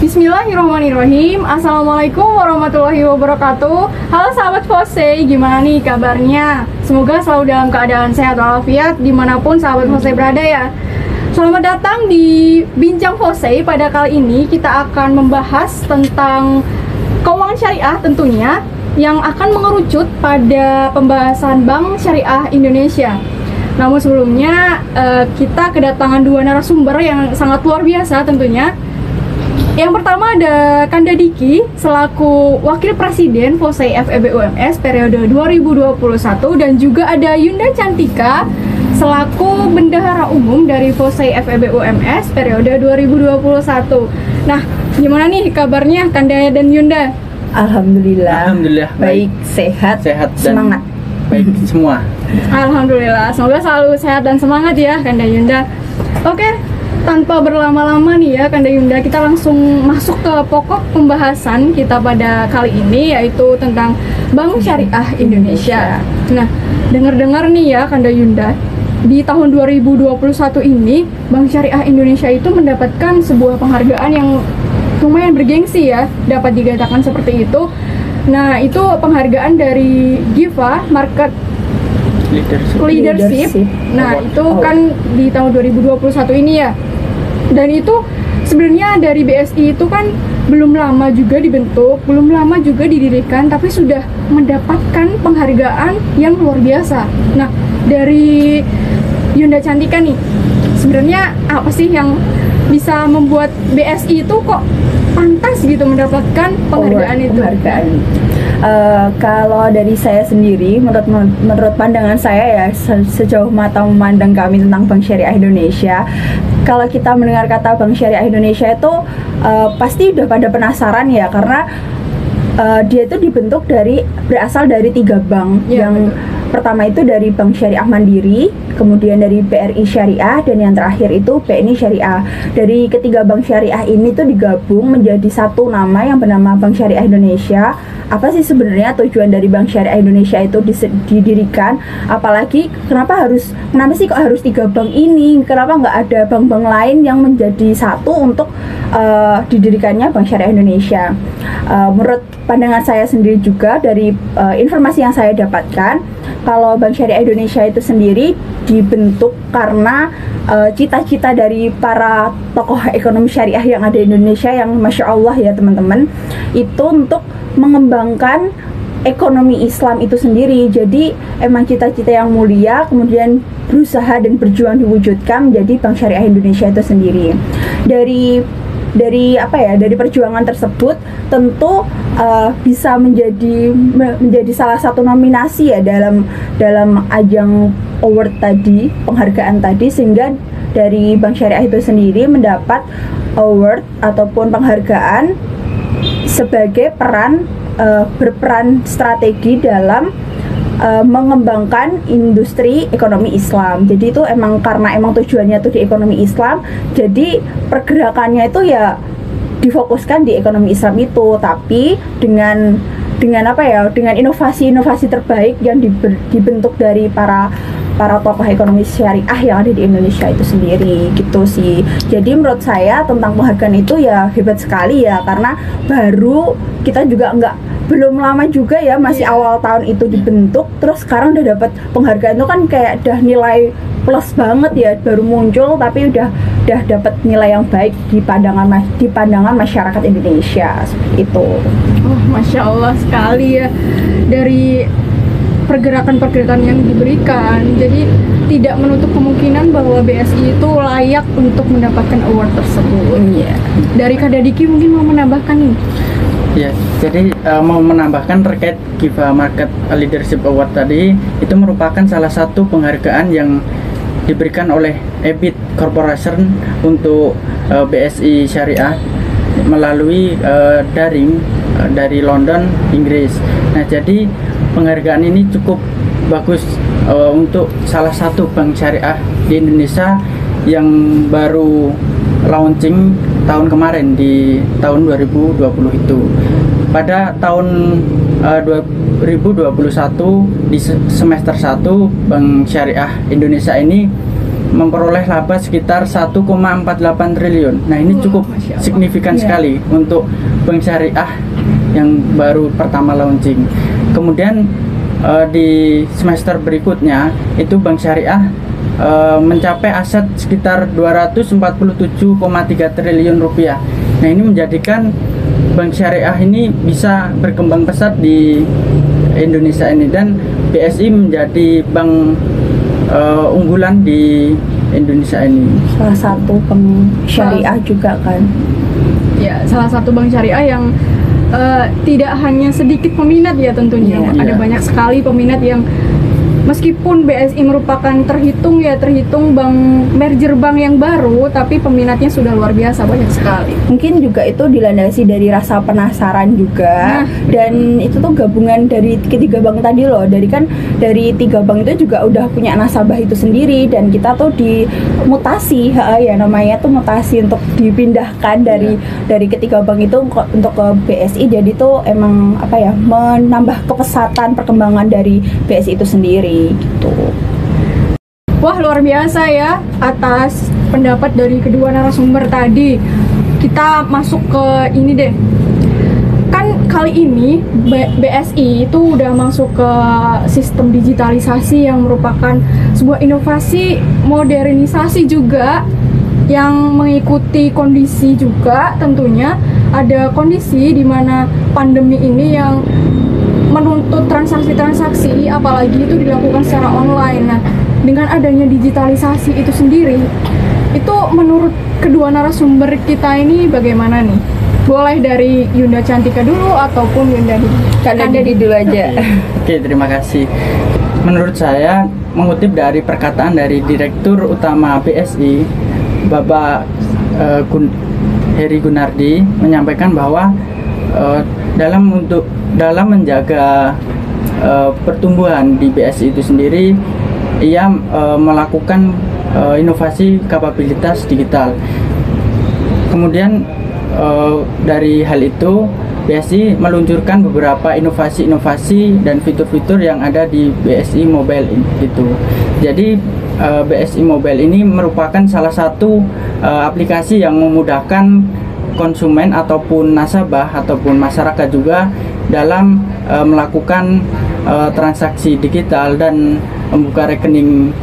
Bismillahirrahmanirrahim. Assalamualaikum warahmatullahi wabarakatuh. Halo sahabat Fose, gimana nih kabarnya? Semoga selalu dalam keadaan sehat walafiat dimanapun sahabat Fose berada ya. Selamat datang di Bincang Fose. Pada kali ini kita akan membahas tentang keuangan syariah tentunya, yang akan mengerucut pada pembahasan Bank Syariah Indonesia. Namun sebelumnya kita kedatangan dua narasumber yang sangat luar biasa tentunya. Yang pertama ada Kanda Diki selaku Wakil Presiden Fose FEB UMS periode 2021, dan juga ada Yunda Cantika selaku Bendahara Umum dari Fose FEB UMS periode 2021. Nah, gimana nih kabarnya Kanda dan Yunda? Alhamdulillah baik, sehat dan semangat. Baik semua. Alhamdulillah, semoga selalu sehat dan semangat ya Kanda Yunda. Oke, tanpa berlama-lama nih ya Kanda Yunda, kita langsung masuk ke pokok pembahasan kita pada kali ini, yaitu tentang Bank Syariah Indonesia. Nah, dengar-dengar nih ya Kanda Yunda, di tahun 2021 ini Bank Syariah Indonesia itu mendapatkan sebuah penghargaan yang lumayan bergengsi ya, dapat dikatakan seperti itu. Nah, itu penghargaan dari GIVA Market Leadership. Nah, itu kan di tahun 2021 ini ya. Dan itu sebenarnya dari BSI itu kan belum lama juga dibentuk, belum lama juga didirikan, tapi sudah mendapatkan penghargaan yang luar biasa. Nah, dari Yunda Cantika nih, sebenarnya apa sih yang bisa membuat BSI itu kok pantas gitu mendapatkan penghargaan itu? Kalau dari saya sendiri, menurut pandangan saya ya, sejauh mata memandang kami tentang Bank Syariah Indonesia, kalau kita mendengar kata Bank Syariah Indonesia itu pasti udah pada penasaran ya, karena dia itu berasal dari 3 bank ya, yang betul. Pertama itu dari Bank Syariah Mandiri, kemudian dari BRI Syariah, dan yang terakhir itu BNI Syariah. Dari ketiga bank syariah ini tuh digabung menjadi satu nama yang bernama Bank Syariah Indonesia. Apa sih sebenarnya tujuan dari Bank Syariah Indonesia itu didirikan? Apalagi kenapa sih kok harus 3 bank ini? Kenapa nggak ada bank-bank lain yang menjadi satu untuk didirikannya Bank Syariah Indonesia? Menurut pandangan saya sendiri juga dari informasi yang saya dapatkan, kalau Bank Syariah Indonesia itu sendiri dibentuk karena cita-cita dari para tokoh ekonomi syariah yang ada di Indonesia, yang Masya Allah ya teman-teman, itu untuk mengembangkan ekonomi Islam itu sendiri. Jadi emang cita-cita yang mulia, kemudian berusaha dan berjuang diwujudkan menjadi Bank Syariah Indonesia itu sendiri. Dari perjuangan tersebut tentu bisa menjadi salah satu nominasi ya dalam ajang award tadi, penghargaan tadi, sehingga dari Bank Syariah itu sendiri mendapat award ataupun penghargaan sebagai berperan strategi dalam mengembangkan industri ekonomi Islam. Jadi itu karena tujuannya itu di ekonomi Islam, jadi pergerakannya itu ya difokuskan di ekonomi Islam itu, tapi dengan inovasi-inovasi terbaik yang dibentuk dari para tokoh ekonomi syariah yang ada di Indonesia itu sendiri gitu sih. Jadi menurut saya tentang penghargaan itu ya hebat sekali ya, karena kita juga belum lama juga ya, masih awal tahun itu dibentuk, terus sekarang udah dapat penghargaan itu kan kayak udah nilai plus banget ya, baru muncul tapi udah dapat nilai yang baik di pandangan masyarakat Indonesia seperti itu. Oh, Masya Allah sekali ya, dari pergerakan-pergerakan yang diberikan, jadi tidak menutup kemungkinan bahwa BSI itu layak untuk mendapatkan award tersebut. Yeah. Dari Kak Diki mungkin mau menambahkan nih? Ya, jadi mau menambahkan terkait GIVA Market Leadership Award tadi, itu merupakan salah satu penghargaan yang diberikan oleh EBIT Corporation untuk BSI Syariah melalui daring dari London, Inggris. Nah, jadi penghargaan ini cukup bagus untuk salah satu bank syariah di Indonesia yang baru launching tahun kemarin di tahun 2020 itu. Pada tahun 2021 di semester 1 Bank Syariah Indonesia ini memperoleh laba sekitar 1,48 triliun. Nah, ini cukup signifikan sekali untuk bank syariah yang baru pertama launching. Kemudian di semester berikutnya itu bank syariah mencapai aset sekitar 247,3 triliun rupiah. Nah, ini menjadikan bank syariah ini bisa berkembang pesat di Indonesia ini, dan BSI menjadi bank unggulan di Indonesia ini. Salah satu bank syariah juga kan. Ya, salah satu bank syariah yang tidak hanya sedikit peminat ya tentunya. Ada banyak sekali peminat yang meskipun BSI merupakan terhitung bank merger bank yang baru, tapi peminatnya sudah luar biasa, banyak sekali. Mungkin juga itu dilandasi dari rasa penasaran juga, dan itu tuh gabungan dari ketiga bank tadi loh. Dari tiga bank itu juga udah punya nasabah itu sendiri, dan kita tuh dimutasi, ya namanya tuh mutasi untuk dipindahkan dari ketiga bank itu untuk ke BSI. Jadi tuh emang apa ya, menambah kepesatan perkembangan dari BSI itu sendiri gitu. Wah, luar biasa ya atas pendapat dari kedua narasumber tadi. Kita masuk ke ini deh. Kan kali ini BSI itu udah masuk ke sistem digitalisasi yang merupakan sebuah inovasi modernisasi juga yang mengikuti kondisi juga. Tentunya ada kondisi di mana pandemi ini yang menuntut transaksi-transaksi, apalagi itu dilakukan secara online. Nah, dengan adanya digitalisasi itu sendiri, itu menurut kedua narasumber kita ini bagaimana nih? Boleh dari Yunda Cantika dulu ataupun Yunda Kandadi dulu aja. Oke, terima kasih. Menurut saya, mengutip dari perkataan dari Direktur Utama BSI, Bapak Heri Gunardi, menyampaikan bahwa dalam menjaga pertumbuhan di BSI itu sendiri, ia melakukan inovasi kapabilitas digital. Kemudian dari hal itu BSI meluncurkan beberapa inovasi-inovasi dan fitur-fitur yang ada di BSI Mobile itu. Jadi BSI Mobile ini merupakan salah satu aplikasi yang memudahkan konsumen ataupun nasabah ataupun masyarakat juga dalam melakukan transaksi digital dan membuka rekening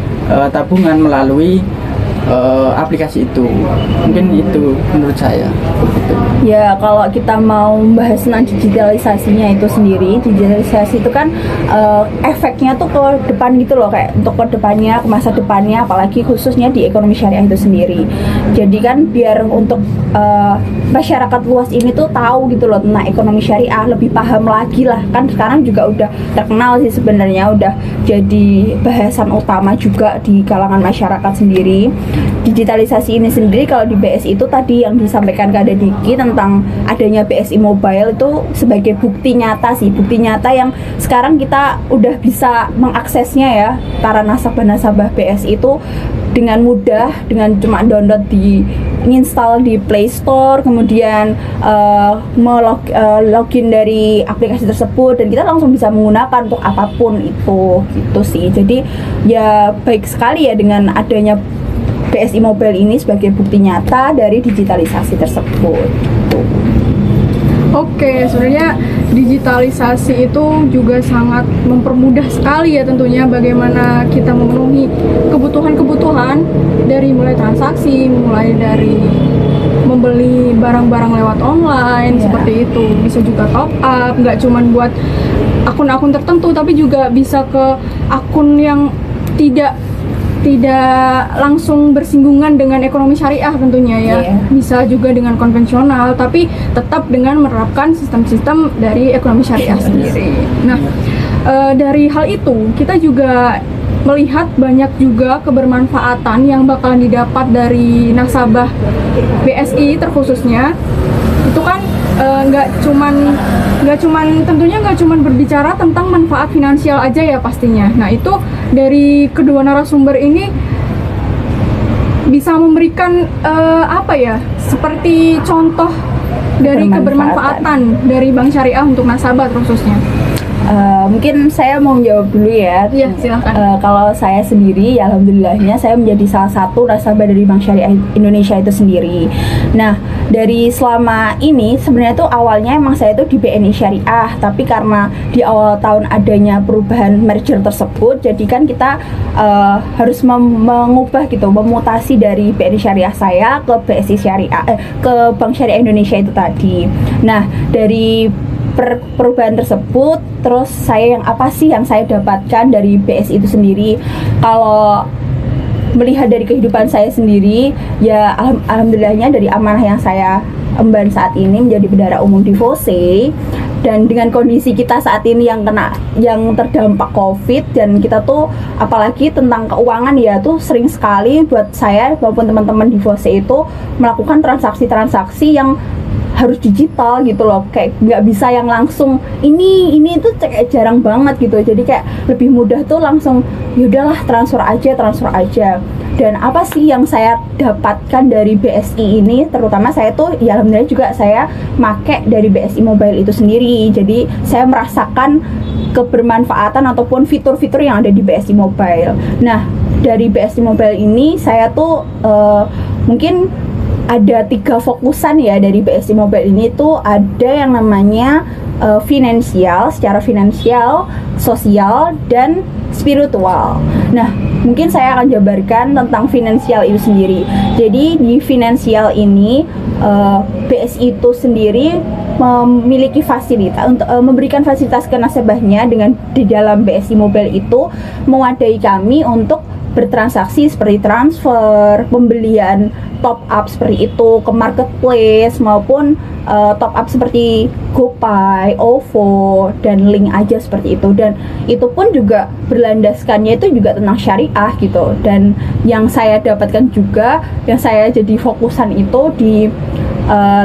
tabungan melalui aplikasi itu. Mungkin itu menurut saya. Ya, kalau kita mau membahas tentang digitalisasinya itu sendiri, digitalisasi itu kan efeknya tuh ke depan gitu loh, kayak untuk ke depannya, ke masa depannya, apalagi khususnya di ekonomi syariah itu sendiri. Jadi kan biar untuk masyarakat luas ini tuh tahu gitu loh tentang ekonomi syariah, lebih paham lagi lah. Kan sekarang juga udah terkenal sih sebenarnya, udah jadi bahasan utama juga di kalangan masyarakat sendiri. Digitalisasi ini sendiri kalau di BSI itu tadi yang disampaikan Kak Diki tentang adanya BSI Mobile itu sebagai bukti nyata sih, bukti nyata yang sekarang kita udah bisa mengaksesnya ya, para nasabah-nasabah BSI itu dengan mudah, dengan cuma download install di Play Store, kemudian login dari aplikasi tersebut, dan kita langsung bisa menggunakan untuk apapun itu gitu sih. Jadi ya baik sekali ya dengan adanya BSI Mobile ini sebagai bukti nyata dari digitalisasi tersebut. Oke, sebenarnya digitalisasi itu juga sangat mempermudah sekali ya tentunya bagaimana kita memenuhi kebutuhan-kebutuhan dari mulai transaksi, mulai dari membeli barang-barang lewat online seperti itu. Bisa juga top up, nggak cuman buat akun-akun tertentu, tapi juga bisa ke akun yang tidak langsung bersinggungan dengan ekonomi syariah tentunya ya. Bisa juga dengan konvensional, tapi tetap dengan menerapkan sistem-sistem dari ekonomi syariah sendiri. Nah, dari hal itu kita juga melihat banyak juga kebermanfaatan yang bakalan didapat dari nasabah BSI terkhususnya. Itu kan tentunya nggak cuman berbicara tentang manfaat finansial aja ya pastinya. Nah, itu dari kedua narasumber ini bisa memberikan seperti contoh dari kebermanfaatan dari Bank Syariah untuk nasabah khususnya. Mungkin saya mau menjawab dulu ya. Iya, silakan. Kalau saya sendiri, ya alhamdulillahnya saya menjadi salah satu nasabah dari Bank Syariah Indonesia itu sendiri. Nah, dari selama ini sebenarnya tuh awalnya emang saya tuh di BNI Syariah, tapi karena di awal tahun adanya perubahan merger tersebut, jadi kan kita harus mengubah gitu, memutasi dari BNI Syariah saya ke BSI Syariah, ke Bank Syariah Indonesia itu tadi. Nah, dari perubahan tersebut, terus saya apa sih yang saya dapatkan dari BSI itu sendiri? Kalau melihat dari kehidupan saya sendiri, ya alhamdulillahnya dari amanah yang saya emban saat ini menjadi bendahara umum di FOSE, dan dengan kondisi kita saat ini yang terdampak COVID, dan kita tuh apalagi tentang keuangan ya tuh sering sekali buat saya maupun teman-teman di FOSE itu melakukan transaksi-transaksi yang harus digital gitu loh, kayak nggak bisa yang langsung ini tuh kayak jarang banget gitu. Jadi kayak lebih mudah tuh langsung yaudahlah transfer aja. Dan apa sih yang saya dapatkan dari BSI ini, terutama saya tuh ya alhamdulillah juga saya make dari BSI Mobile itu sendiri. Jadi saya merasakan kebermanfaatan ataupun fitur-fitur yang ada di BSI Mobile. Nah, dari BSI Mobile ini saya tuh mungkin ada 3 fokusan ya dari BSI Mobile ini. Tuh ada yang namanya secara finansial, sosial, dan spiritual. Nah, mungkin saya akan jabarkan tentang finansial itu sendiri. Jadi di finansial ini BSI itu sendiri memiliki fasilitas untuk memberikan fasilitas ke nasabahnya dengan di dalam BSI Mobile itu mewadai kami untuk bertransaksi seperti transfer, pembelian top up seperti itu ke marketplace, maupun top up seperti GoPay, OVO, dan Link aja seperti itu. Dan itu pun juga berlandaskannya itu juga tentang syariah gitu. Dan yang saya dapatkan juga, yang saya jadi fokusan itu di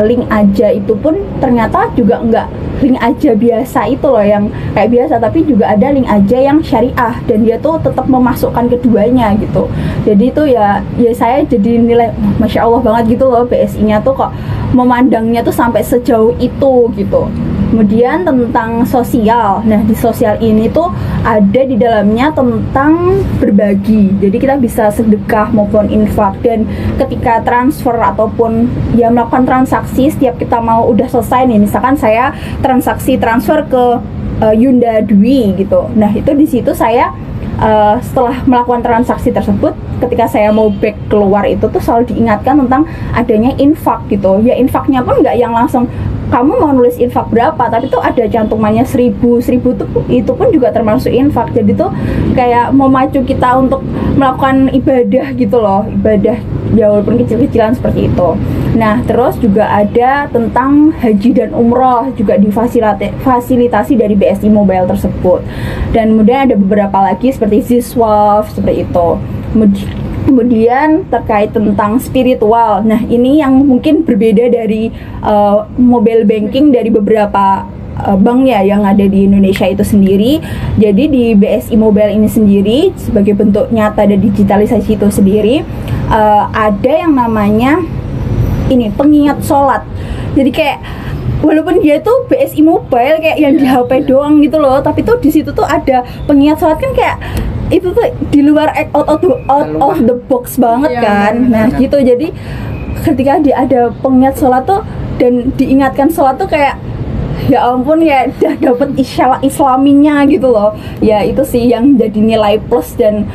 Link aja itu pun ternyata juga enggak Link aja biasa itu loh yang kayak biasa, tapi juga ada Link aja yang syariah, dan dia tuh tetap memasukkan keduanya gitu. Jadi itu ya saya jadi nilai Masya Allah banget gitu loh, BSI-nya tuh kok memandangnya tuh sampai sejauh itu gitu. Kemudian tentang sosial. Nah, di sosial ini tuh ada di dalamnya tentang berbagi. Jadi kita bisa sedekah maupun infak, dan ketika transfer ataupun ya melakukan transaksi, setiap kita mau udah selesai nih, misalkan saya transaksi transfer ke Yunda Dwi gitu. Nah, itu di situ saya setelah melakukan transaksi tersebut, ketika saya mau back keluar itu tuh selalu diingatkan tentang adanya infak gitu. Ya infaknya pun nggak yang langsung kamu mau nulis infak berapa, tapi tuh ada cantumannya 1000 tuh, itu pun juga termasuk infak. Jadi tuh kayak memacu kita untuk melakukan ibadah gitu loh, ibadah ya walaupun kecil-kecilan seperti itu. Nah, terus juga ada tentang haji dan umroh juga difasilitasi dari BSI Mobile tersebut. Dan kemudian ada beberapa lagi seperti Ziswaf seperti itu. Kemudian terkait tentang spiritual. Nah, ini yang mungkin berbeda dari mobile banking dari beberapa bank ya yang ada di Indonesia itu sendiri. Jadi di BSI Mobile ini sendiri sebagai bentuk nyata dan digitalisasi itu sendiri ada yang namanya ini pengingat sholat. Jadi kayak walaupun dia tuh BSI Mobile kayak yang di HP doang gitu loh, tapi tuh di situ tuh ada pengingat sholat, kan kayak itu tuh di luar out of the box banget kan. Nah gitu, jadi ketika dia ada pengingat sholat tuh dan diingatkan sholat tuh kayak ya ampun ya udah dapet islaminya gitu loh. Ya itu sih yang jadi nilai plus, dan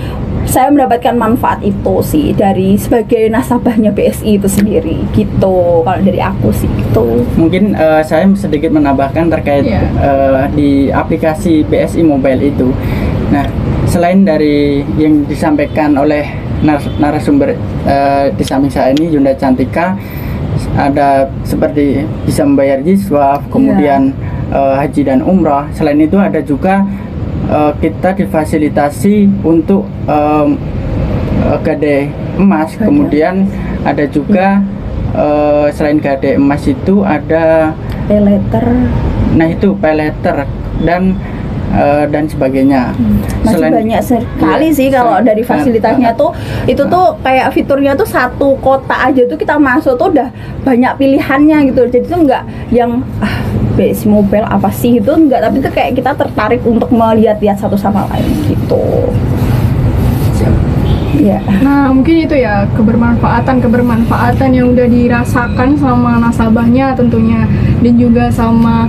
saya mendapatkan manfaat itu sih dari sebagai nasabahnya BSI itu sendiri gitu. Kalau dari aku sih itu. Mungkin saya sedikit menambahkan terkait di aplikasi BSI Mobile itu. Nah, selain dari yang disampaikan oleh narasumber di samping saya ini, Yunda Cantika, ada seperti bisa membayar jiswaf, kemudian haji dan umrah. Selain itu ada juga kita difasilitasi untuk gade emas. Kemudian ada juga selain gade emas itu ada pay later. Nah itu pay later dan sebagainya. Masih banyak sekali sih kalau dari fasilitasnya tuh itu tuh kayak fiturnya tuh satu kota aja tuh kita masuk tuh udah banyak pilihannya gitu. Jadi tuh nggak yang BSI Mobile apa sih itu enggak, tapi tuh kayak kita tertarik untuk melihat-lihat satu sama lain gitu. Ya. Nah, mungkin itu ya kebermanfaatan yang udah dirasakan sama nasabahnya tentunya, dan juga sama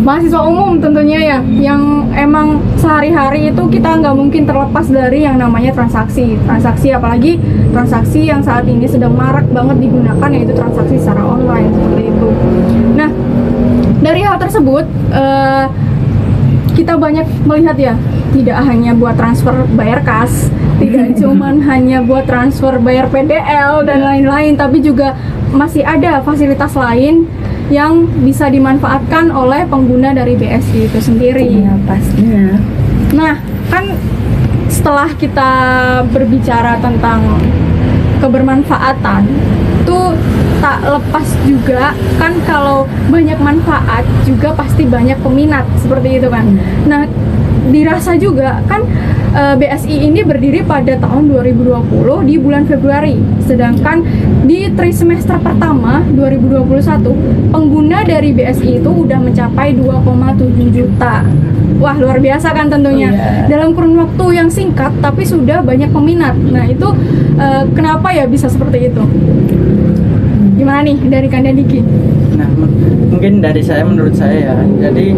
mahasiswa umum tentunya ya, yang emang sehari-hari itu kita nggak mungkin terlepas dari yang namanya transaksi, apalagi transaksi yang saat ini sedang marak banget digunakan, yaitu transaksi secara online seperti itu. Nah, dari hal tersebut kita banyak melihat ya, tidak hanya buat transfer bayar kas, tidak cuman hanya buat transfer bayar PDL dan lain-lain, tapi juga masih ada fasilitas lain yang bisa dimanfaatkan oleh pengguna dari BSI itu sendiri. Iya, pastinya. Nah, kan setelah kita berbicara tentang kebermanfaatan, itu tak lepas juga kan kalau banyak manfaat juga pasti banyak peminat, seperti itu kan. Nah, dirasa juga kan BSI ini berdiri pada tahun 2020 di bulan Februari, sedangkan di trimester pertama 2021 pengguna dari BSI itu udah mencapai 2,7 juta. Wah, luar biasa kan tentunya. Dalam kurun waktu yang singkat tapi sudah banyak peminat. Nah, itu kenapa ya bisa seperti itu? Gimana nih dari Kanda Diki? Nah, mungkin dari saya, menurut saya ya, jadi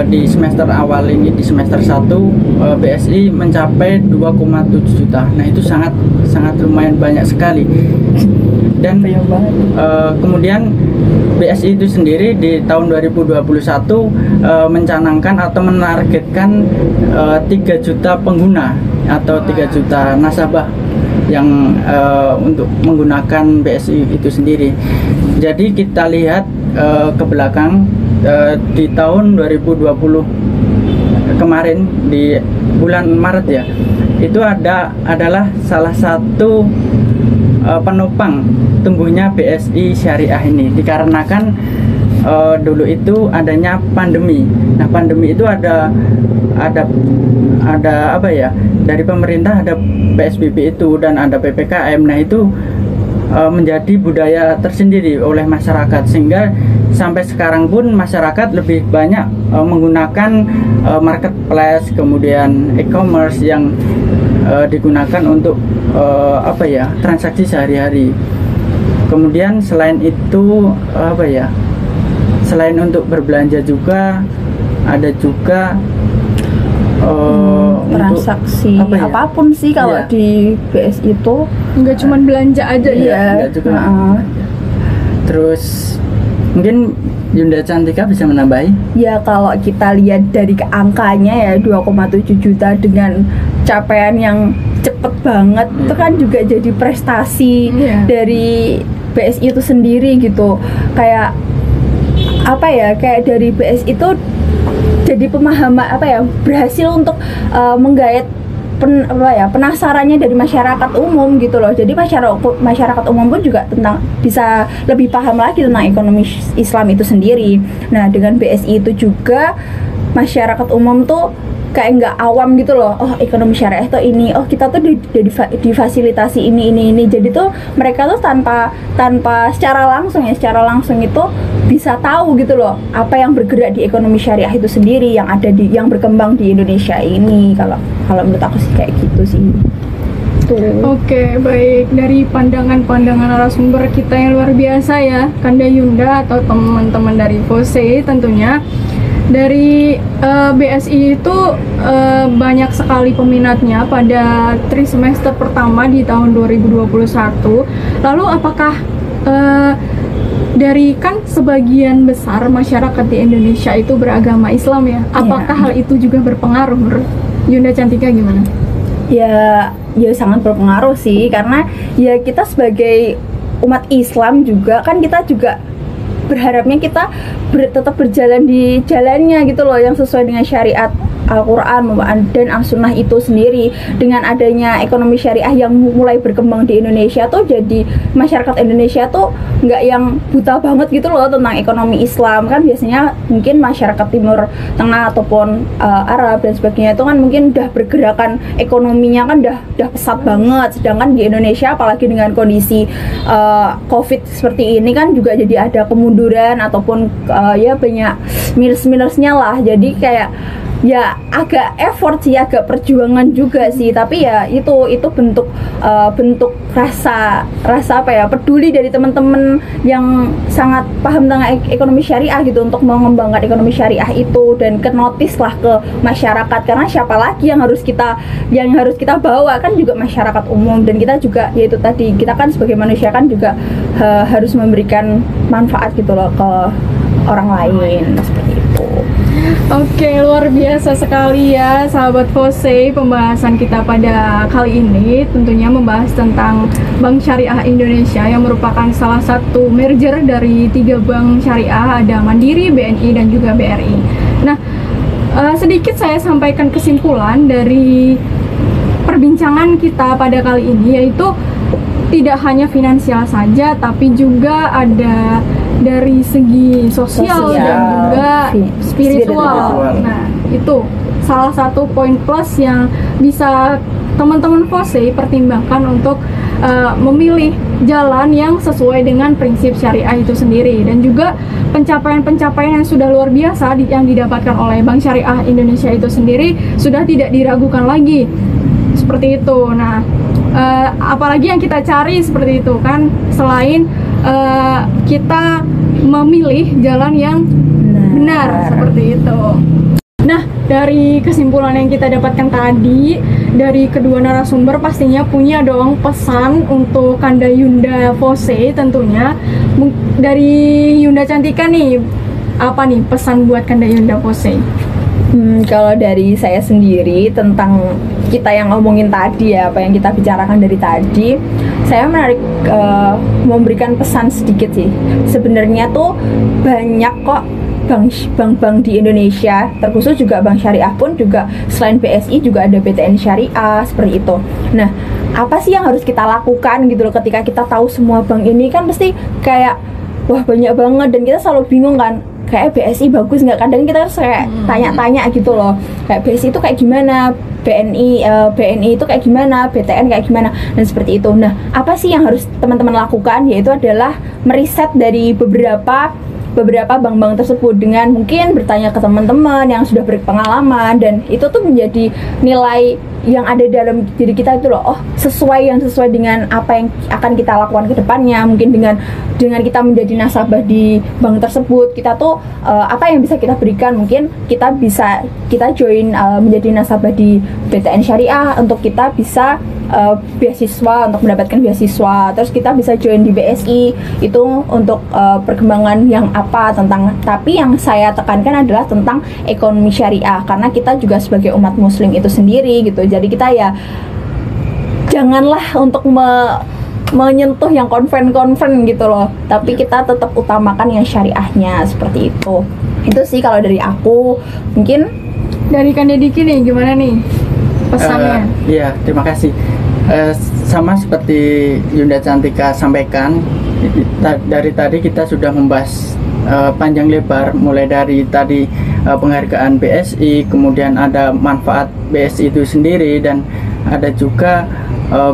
di semester awal ini, di semester 1 BSI mencapai 2,7 juta. Nah, itu sangat lumayan banyak sekali. Dan kemudian BSI itu sendiri di tahun 2021 mencanangkan atau menargetkan 3 juta pengguna atau 3 juta nasabah yang untuk menggunakan BSI itu sendiri. Jadi kita lihat ke belakang, di tahun 2020 kemarin di bulan Maret ya, itu adalah salah satu penopang tumbuhnya BSI Syariah ini, dikarenakan dulu itu adanya pandemi. Nah, pandemi itu ada apa ya, dari pemerintah ada PSBB itu dan ada PPKM. Nah, itu menjadi budaya tersendiri oleh masyarakat, sehingga sampai sekarang pun masyarakat lebih banyak menggunakan marketplace, kemudian e-commerce yang digunakan untuk apa ya, transaksi sehari-hari. Kemudian selain itu apa ya, selain untuk berbelanja juga ada juga transaksi untuk, ya? Apapun sih kalau di BSI itu nggak cuma belanja aja ya. Juga. Terus mungkin Yunda Cantika bisa menambahi? Ya, kalau kita lihat dari angkanya ya 2,7 juta dengan capaian yang cepet banget, itu kan juga jadi prestasi dari BSI itu sendiri gitu. Kayak apa ya, kayak dari BSI itu jadi pemahaman apa ya, berhasil untuk menggait penasarannya dari masyarakat umum gitu loh. Jadi masyarakat umum pun juga bisa lebih paham lagi tentang ekonomi Islam itu sendiri. Nah, dengan BSI itu juga masyarakat umum tuh kayak nggak awam gitu loh. Oh, ekonomi syariah tuh ini, oh kita tuh difasilitasi ini. Jadi tuh mereka tuh tanpa secara langsung itu bisa tahu gitu loh apa yang bergerak di ekonomi syariah itu sendiri, yang berkembang di Indonesia ini. Kalau menurut aku sih kayak gitu sih. Oke, baik. Dari pandangan narasumber kita yang luar biasa ya, Kanda Yunda atau teman-teman dari FOSE tentunya. Dari BSI itu banyak sekali peminatnya pada trimester pertama di tahun 2021. Lalu apakah dari kan sebagian besar masyarakat di Indonesia itu beragama Islam ya, apakah hal itu juga berpengaruh menurut Yunda Cantika gimana? Ya sangat berpengaruh sih, karena ya kita sebagai umat Islam juga kan kita juga berharapnya kita tetap berjalan di jalannya gitu loh, yang sesuai dengan syariat Al-Quran dan As-Sunnah itu sendiri. Dengan adanya ekonomi syariah yang mulai berkembang di Indonesia tuh, jadi masyarakat Indonesia tuh nggak yang buta banget gitu loh tentang ekonomi Islam. Kan biasanya mungkin masyarakat Timur Tengah ataupun Arab dan sebagainya itu kan mungkin udah bergerakan ekonominya kan udah pesat banget, sedangkan di Indonesia apalagi dengan kondisi COVID seperti ini kan juga jadi ada kemunduran ataupun ya banyak minus-minusnya lah. Jadi kayak ya agak effort sih, agak perjuangan juga sih, tapi ya itu bentuk rasa apa ya, peduli dari teman-teman yang sangat paham tentang ekonomi syariah gitu untuk mengembangkan ekonomi syariah itu, dan ke notice lah ke masyarakat, karena siapa lagi yang harus kita bawa kan juga masyarakat umum. Dan kita juga yaitu tadi, kita kan sebagai manusia kan juga harus memberikan manfaat gitu loh ke orang lain seperti itu. Oke, luar biasa sekali ya sahabat Fose, pembahasan kita pada kali ini tentunya membahas tentang Bank Syariah Indonesia yang merupakan salah satu merger dari 3 bank syariah, ada Mandiri, BNI, dan juga BRI. Nah, sedikit saya sampaikan kesimpulan dari perbincangan kita pada kali ini, yaitu tidak hanya finansial saja, tapi juga ada dari segi sosial dan juga spiritual. Nah, itu salah satu poin plus yang bisa teman-teman Fose pertimbangkan untuk memilih jalan yang sesuai dengan prinsip syariah itu sendiri, dan juga pencapaian-pencapaian yang sudah luar biasa yang didapatkan oleh Bank Syariah Indonesia itu sendiri sudah tidak diragukan lagi seperti itu. Nah, apalagi yang kita cari seperti itu kan, selain kita memilih jalan yang benar seperti itu. Nah, dari kesimpulan yang kita dapatkan tadi dari kedua narasumber, pastinya punya dong pesan untuk Kanda Yunda Fose tentunya. Dari Yunda Cantika nih, apa nih pesan buat Kanda Yunda Fose? Kalau dari saya sendiri tentang kita yang ngomongin tadi ya, apa yang kita bicarakan dari tadi, saya menarik memberikan pesan sedikit sih. Sebenarnya tuh banyak kok bank-bank di Indonesia, terkhusus juga bank syariah pun juga selain BSI juga ada BTN Syariah seperti itu. Nah, apa sih yang harus kita lakukan gitu loh ketika kita tahu semua bank ini? Kan pasti kayak wah banyak banget, dan kita selalu bingung kan, kayak BSI bagus nggak? Kadang kita harus kayak tanya-tanya gitu loh, kayak BSI itu kayak gimana, BNI itu kayak gimana, BTN kayak gimana, dan seperti itu. Nah, apa sih yang harus teman-teman lakukan? Yaitu adalah meriset dari beberapa bank-bank tersebut, dengan mungkin bertanya ke teman-teman yang sudah berpengalaman, dan itu tuh menjadi nilai yang ada dalam diri kita itu loh. Oh, sesuai dengan apa yang akan kita lakukan ke depannya. Mungkin dengan kita menjadi nasabah di bank tersebut, kita tuh apa yang bisa kita berikan. Mungkin kita join menjadi nasabah di BTN Syariah untuk kita bisa beasiswa, untuk mendapatkan beasiswa. Terus kita bisa join di BSI itu untuk perkembangan yang apa tentang, tapi yang saya tekankan adalah tentang ekonomi syariah, karena kita juga sebagai umat muslim itu sendiri gitu. Jadi kita ya janganlah untuk menyentuh yang konven gitu loh, tapi kita tetap utamakan yang syariahnya seperti itu. Itu sih kalau dari aku. Mungkin dari Kanda Diki nih, gimana nih pesannya? Iya, terima kasih. Sama seperti Yunda Cantika sampaikan, dari tadi kita sudah membahas panjang lebar, mulai dari tadi penghargaan BSI, kemudian ada manfaat BSI itu sendiri, dan ada juga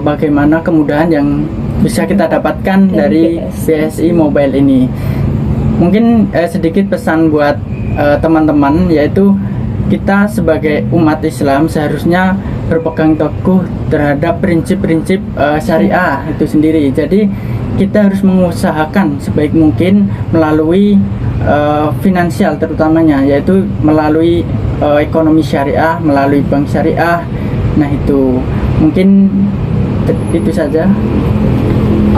bagaimana kemudahan yang bisa kita dapatkan dari BSI Mobile ini. Mungkin sedikit pesan buat teman-teman, yaitu kita sebagai umat Islam seharusnya berpegang teguh terhadap prinsip-prinsip syariah itu sendiri. Jadi kita harus mengusahakan sebaik mungkin melalui finansial terutamanya, yaitu melalui ekonomi syariah, melalui bank syariah. Nah, itu mungkin itu saja.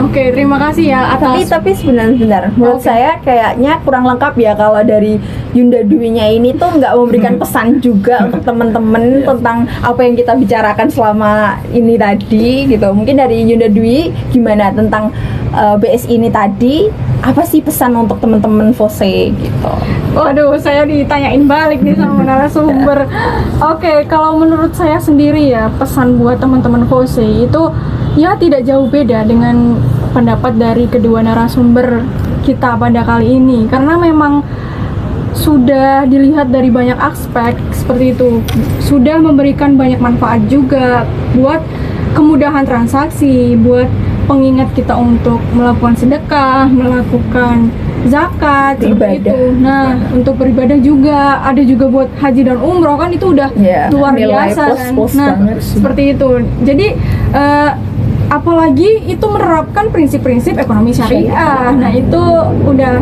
Oke, terima kasih ya atas Tapi sebentar, menurut Oke. saya kayaknya kurang lengkap ya kalau dari Yunda Dwi-nya ini tuh nggak memberikan pesan juga untuk teman-teman Iya. tentang apa yang kita bicarakan selama ini tadi gitu. Mungkin dari Yunda Dwi gimana tentang BSI ini tadi? Apa sih pesan untuk teman-teman FOSE gitu? Waduh, saya ditanyain balik nih sama narasumber. Oke, kalau menurut saya sendiri ya, pesan buat teman-teman FOSE itu ya tidak jauh beda dengan pendapat dari kedua narasumber kita pada kali ini. Karena memang sudah dilihat dari banyak aspek seperti itu. Sudah memberikan banyak manfaat juga buat kemudahan transaksi, buat pengingat kita untuk melakukan sedekah, melakukan zakat, seperti Beribadah. itu. Nah, untuk beribadah juga, ada juga buat haji dan umroh kan itu udah Iya, luar nilai biasa kan. plus-plus Nah, banget sih. seperti itu. Jadi apalagi itu menerapkan prinsip-prinsip ekonomi syariah. Nah, itu udah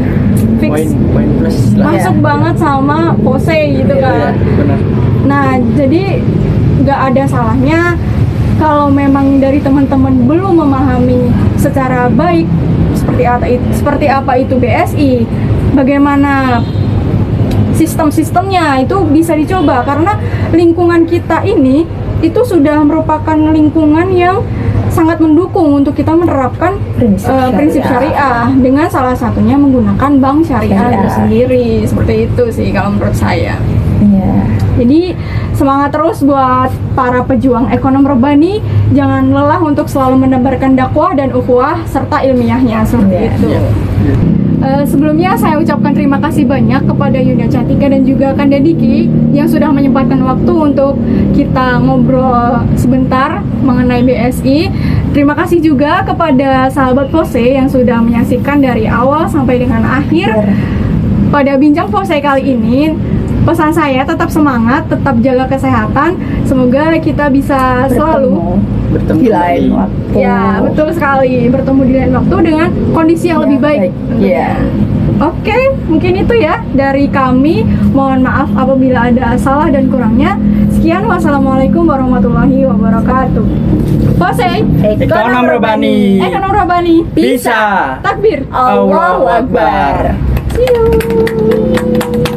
fix Poin plus lah. masuk Iya. banget sama pose gitu Iya, kan. benar. Nah, jadi nggak ada salahnya kalau memang dari teman-teman belum memahami secara baik seperti apa itu BSI, bagaimana sistem-sistemnya itu bisa dicoba karena lingkungan kita ini itu sudah merupakan lingkungan yang sangat mendukung untuk kita menerapkan prinsip syariah dengan salah satunya menggunakan bank syariah itu sendiri. Seperti itu sih kalau menurut saya. Iya. Jadi semangat terus buat para pejuang ekonom rebani, jangan lelah untuk selalu menebarkan dakwah dan ukhuwah serta ilmiahnya seperti Iya. itu. Iya. Sebelumnya saya ucapkan terima kasih banyak kepada Yunda Cantika dan juga Kanda Diki yang sudah menyempatkan waktu untuk kita ngobrol sebentar mengenai BSI. Terima kasih juga kepada sahabat Pose yang sudah menyaksikan dari awal sampai dengan akhir. Pada bincang Pose kali ini, pesan saya tetap semangat, tetap jaga kesehatan. Semoga kita bisa selalu Bertemu di lain kembali. waktu. ya betul sekali bertemu di lain waktu dengan kondisi yang Ya, lebih baik. baik. tentunya. Iya. Oke, mungkin itu ya dari kami. Mohon maaf apabila ada salah dan kurangnya. Sekian, wassalamualaikum warahmatullahi wabarakatuh. Pose, Ekonom rebani. ekonom rabani Bisa. takbir, Allahu Akbar. See you.